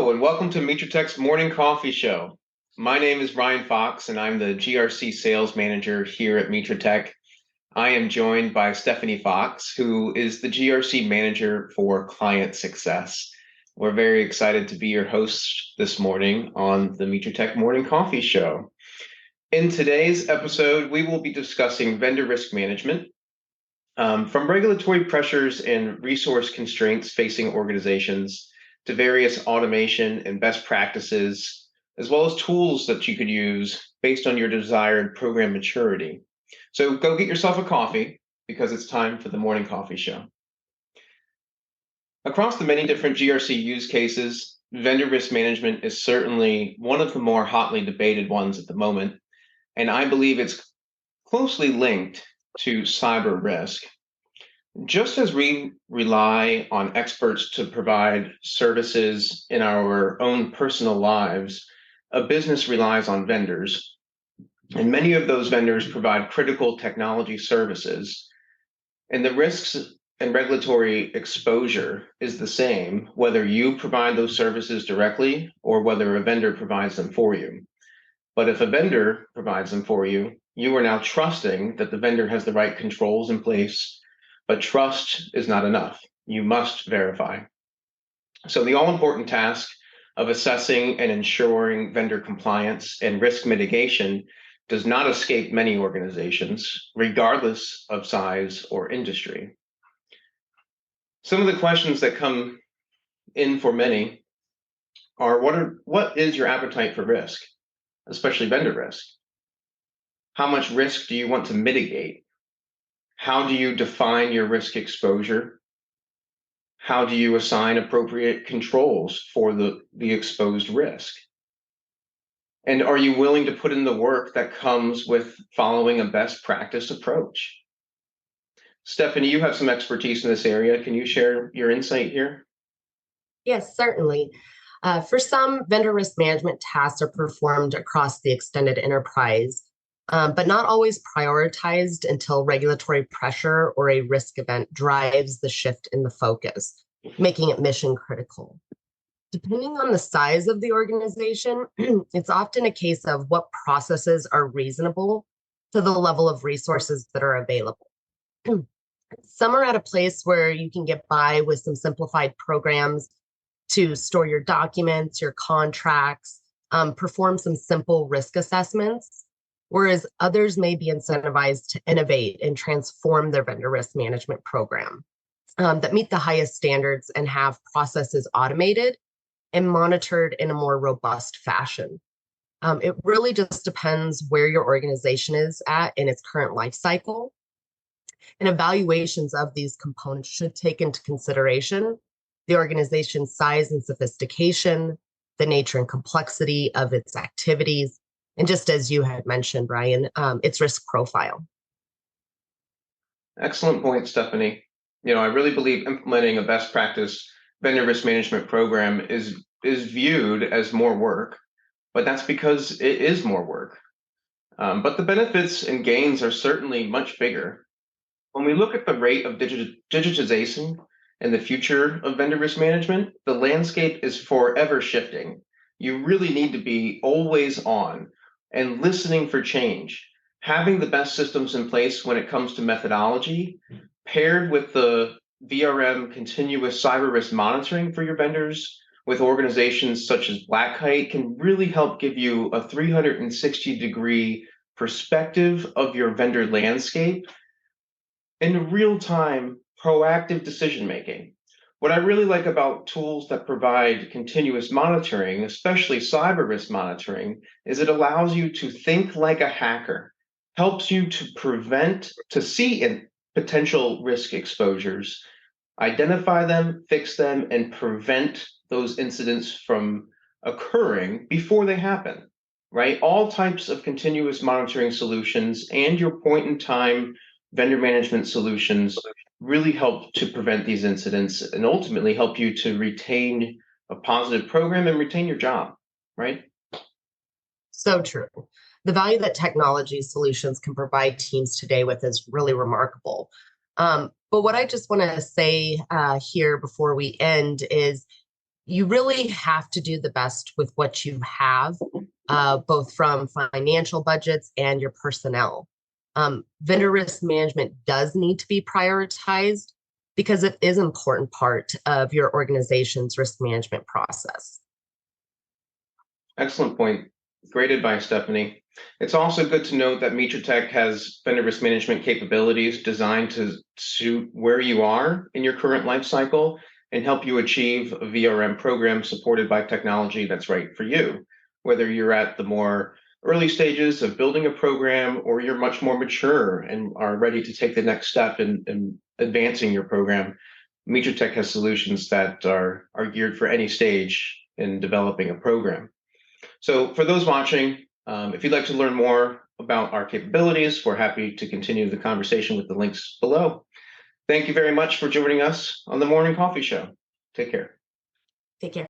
Hello, and welcome to Mitratech's Morning Coffee Show. My name is Ryan Fox, and I'm the GRC Sales Manager here at Mitratech. I am joined by Stephanie Fox, who is the GRC Manager for Client Success. We're very excited to be your hosts this morning on the Mitratech Morning Coffee Show. In today's episode, we will be discussing vendor risk management, from regulatory pressures and resource constraints facing organizations to various automation and best practices, as well as tools that you could use based on your desired program maturity. So go get yourself a coffee because it's time for the morning coffee show. Across the many different GRC use cases, vendor risk management is certainly one of the more hotly debated ones at the moment, and I believe it's closely linked to cyber risk. Just as we rely on experts to provide services in our own personal lives, a business relies on vendors. And many of those vendors provide critical technology services. And the risks and regulatory exposure is the same, whether you provide those services directly or whether a vendor provides them for you. But if a vendor provides them for you, you are now trusting that the vendor has the right controls in place. But trust is not enough. You must verify. So the all-important task of assessing and ensuring vendor compliance and risk mitigation does not escape many organizations, regardless of size or industry. Some of the questions that come in for many are, what is your appetite for risk, especially vendor risk? How much risk do you want to mitigate? How do you define your risk exposure? How do you assign appropriate controls for the exposed risk? And are you willing to put in the work that comes with following a best practice approach? Stephanie, you have some expertise in this area. Can you share your insight here? Yes, certainly. For some, vendor risk management tasks are performed across the extended enterprise, but not always prioritized until regulatory pressure or a risk event drives the shift in the focus, making it mission critical. Depending on the size of the organization, it's often a case of what processes are reasonable to the level of resources that are available. Some are at a place where you can get by with some simplified programs to store your documents, your contracts, perform some simple risk assessments, whereas others may be incentivized to innovate and transform their vendor risk management program that meet the highest standards and have processes automated and monitored in a more robust fashion. It really just depends where your organization is at in its current life cycle. And evaluations of these components should take into consideration the organization's size and sophistication, the nature and complexity of its activities, and just as you had mentioned, Brian, its risk profile. Excellent point, Stephanie. I really believe implementing a best practice vendor risk management program is viewed as more work, but that's because it is more work. But the benefits and gains are certainly much bigger. When we look at the rate of digitization and the future of vendor risk management, the landscape is forever shifting. You really need to be always on and listening for change. Having the best systems in place when it comes to methodology, paired with the VRM continuous cyber risk monitoring for your vendors with organizations such as Black Kite, can really help give you a 360-degree perspective of your vendor landscape and real-time proactive decision-making. What I really like about tools that provide continuous monitoring, especially cyber risk monitoring, is it allows you to think like a hacker, helps you to see in potential risk exposures, identify them, fix them, and prevent those incidents from occurring before they happen, right? All types of continuous monitoring solutions and your point-in-time vendor management solutions really help to prevent these incidents and ultimately help you to retain a positive program and retain your job, right? So true. The value that technology solutions can provide teams today with is really remarkable. But what I just want to say here before we end is you really have to do the best with what you have, both from financial budgets and your personnel. Vendor risk management does need to be prioritized because it is an important part of your organization's risk management process. Excellent point. Great advice, Stephanie. It's also good to note that Mitratech has vendor risk management capabilities designed to suit where you are in your current life cycle and help you achieve a VRM program supported by technology that's right for you. Whether you're at the more early stages of building a program or you're much more mature and are ready to take the next step in advancing your program, Mitratech has solutions that are geared for any stage in developing a program. So for those watching, if you'd like to learn more about our capabilities, we're happy to continue the conversation with the links below. Thank you very much for joining us on the Morning Coffee Show. Take care. Take care.